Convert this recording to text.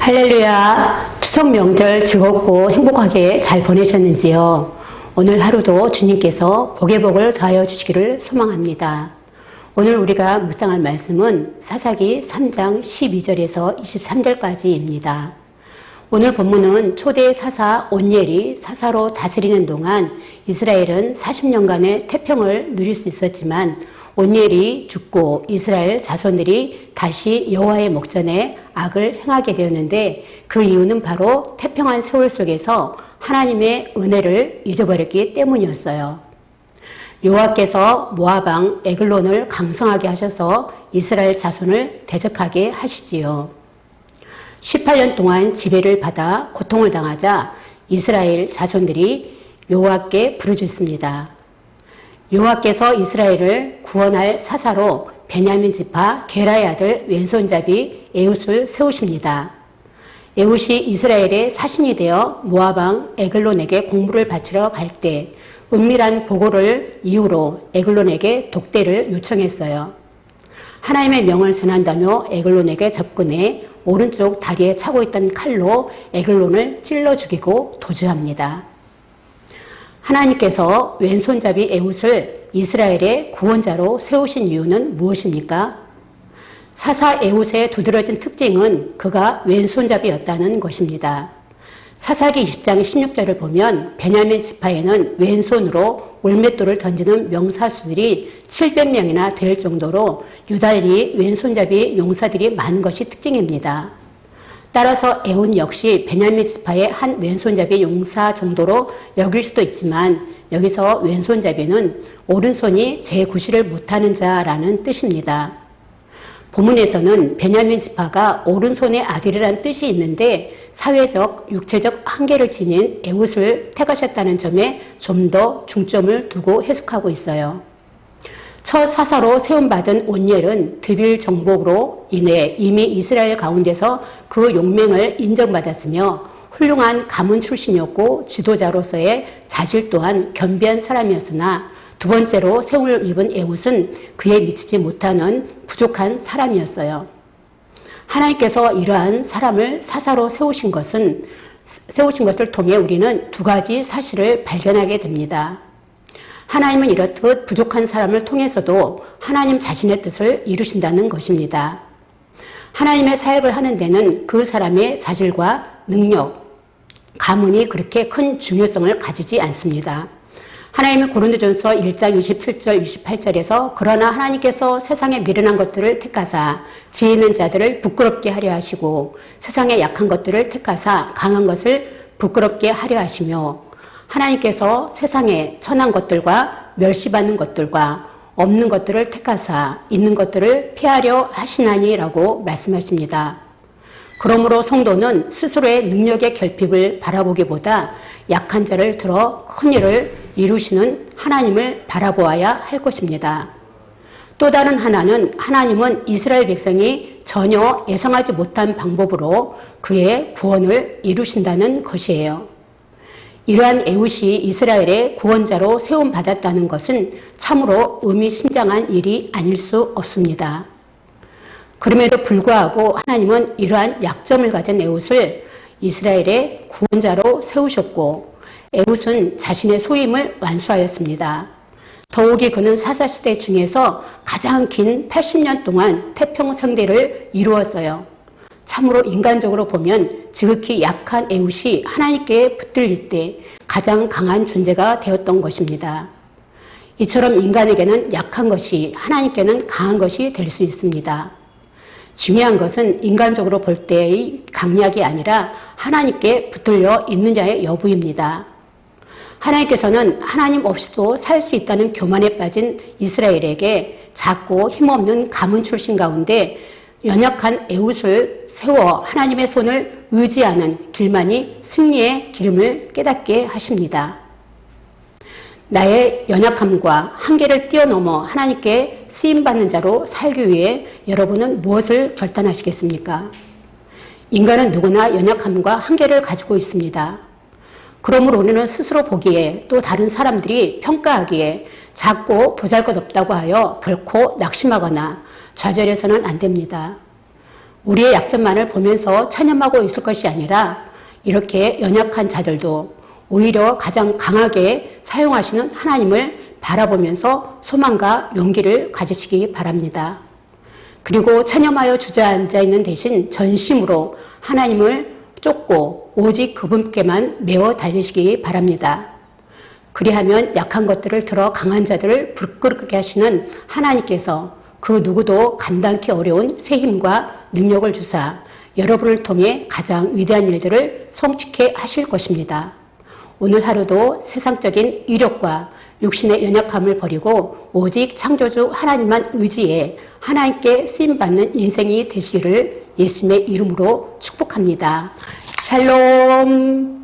할렐루야. 추석 명절 즐겁고 행복하게 잘 보내셨는지요? 오늘 하루도 주님께서 복의 복을 더하여 주시기를 소망합니다. 오늘 우리가 묵상할 말씀은 사사기 3장 12절에서 23절까지입니다. 오늘 본문은 초대 사사 온니엘이 사사로 다스리는 동안 이스라엘은 40년간의 태평을 누릴 수 있었지만 온니엘이 죽고 이스라엘 자손들이 다시 여호와의 목전에 악을 행하게 되었는데 그 이유는 바로 태평한 세월 속에서 하나님의 은혜를 잊어버렸기 때문이었어요. 여호와께서 모압 왕 에글론을 강성하게 하셔서 이스라엘 자손을 대적하게 하시지요. 18년 동안 지배를 받아 고통을 당하자 이스라엘 자손들이 여호와께 부르짖습니다. 여호와께서 이스라엘을 구원할 사사로 베냐민 지파 게라의 아들 왼손잡이 에훗을 세우십니다. 에훗이 이스라엘의 사신이 되어 모압 왕 에글론에게 공물을 바치러 갈 때 은밀한 보고를 이유로 에글론에게 독대를 요청했어요. 하나님의 명을 전한다며 에글론에게 접근해 오른쪽 다리에 차고 있던 칼로 에글론을 찔러 죽이고 도주합니다. 하나님께서 왼손잡이 에훗을 이스라엘의 구원자로 세우신 이유는 무엇입니까? 사사 에훗의 두드러진 특징은 그가 왼손잡이였다는 것입니다. 사사기 20장 16절을 보면 베냐민 지파에는 왼손으로 올맷돌을 던지는 명사수들이 700명이나 될 정도로 유달리 왼손잡이 용사들이 많은 것이 특징입니다. 따라서 에훗 역시 베냐민 지파의 한 왼손잡이 용사 정도로 여길 수도 있지만 여기서 왼손잡이는 오른손이 제구실을 못하는 자라는 뜻입니다. 본문에서는 베냐민 지파가 오른손의 아들이란 뜻이 있는데 사회적, 육체적 한계를 지닌 에훗을 택하셨다는 점에 좀 더 중점을 두고 해석하고 있어요. 첫 사사로 세움받은 온니엘은 드빌 정복으로 인해 이미 이스라엘 가운데서 그 용맹을 인정받았으며 훌륭한 가문 출신이었고 지도자로서의 자질 또한 겸비한 사람이었으나 두 번째로 세움을 입은 에훗은 그에 미치지 못하는 부족한 사람이었어요. 하나님께서 이러한 사람을 사사로 세우신 것을 통해 우리는 두 가지 사실을 발견하게 됩니다. 하나님은 이렇듯 부족한 사람을 통해서도 하나님 자신의 뜻을 이루신다는 것입니다. 하나님의 사역을 하는 데는 그 사람의 자질과 능력, 가문이 그렇게 큰 중요성을 가지지 않습니다. 하나님은 고린도전서 1장 27절 28절에서 그러나 하나님께서 세상에 미련한 것들을 택하사 지혜 있는 자들을 부끄럽게 하려 하시고 세상에 약한 것들을 택하사 강한 것을 부끄럽게 하려 하시며 하나님께서 세상에 천한 것들과 멸시받는 것들과 없는 것들을 택하사 있는 것들을 피하려 하시나니라고 말씀하십니다. 그러므로 성도는 스스로의 능력의 결핍을 바라보기보다 약한 자를 들어 큰 일을 이루시는 하나님을 바라보아야 할 것입니다. 또 다른 하나는 하나님은 이스라엘 백성이 전혀 예상하지 못한 방법으로 그의 구원을 이루신다는 것이에요. 이러한 에훗이 이스라엘의 구원자로 세움받았다는 것은 참으로 의미심장한 일이 아닐 수 없습니다. 그럼에도 불구하고 하나님은 이러한 약점을 가진 에훗을 이스라엘의 구원자로 세우셨고 에훗은 자신의 소임을 완수하였습니다. 더욱이 그는 사사시대 중에서 가장 긴 80년 동안 태평성대를 이루었어요. 참으로 인간적으로 보면 지극히 약한 에훗이 하나님께 붙들릴 때 가장 강한 존재가 되었던 것입니다. 이처럼 인간에게는 약한 것이 하나님께는 강한 것이 될 수 있습니다. 중요한 것은 인간적으로 볼 때의 강약이 아니라 하나님께 붙들려 있는 자의 여부입니다. 하나님께서는 하나님 없이도 살 수 있다는 교만에 빠진 이스라엘에게 작고 힘없는 가문 출신 가운데 연약한 에훗을 세워 하나님의 손을 의지하는 길만이 승리의 기름을 깨닫게 하십니다. 나의 연약함과 한계를 뛰어넘어 하나님께 쓰임받는 자로 살기 위해 여러분은 무엇을 결단하시겠습니까? 인간은 누구나 연약함과 한계를 가지고 있습니다. 그러므로 우리는 스스로 보기에 또 다른 사람들이 평가하기에 작고 보잘것없다고 하여 결코 낙심하거나 좌절해서는 안 됩니다. 우리의 약점만을 보면서 체념하고 있을 것이 아니라 이렇게 연약한 자들도 오히려 가장 강하게 사용하시는 하나님을 바라보면서 소망과 용기를 가지시기 바랍니다. 그리고 체념하여 주저앉아 있는 대신 전심으로 하나님을 쫓고 오직 그분께만 메워 달리시기 바랍니다. 그리하면 약한 것들을 들어 강한 자들을 부끄럽게 하시는 하나님께서 그 누구도 감당기 어려운 새 힘과 능력을 주사 여러분을 통해 가장 위대한 일들을 성취케 하실 것입니다. 오늘 하루도 세상적인 이력과 육신의 연약함을 버리고 오직 창조주 하나님만 의지해 하나님께 쓰임받는 인생이 되시기를 예수님의 이름으로 축복합니다. 샬롬.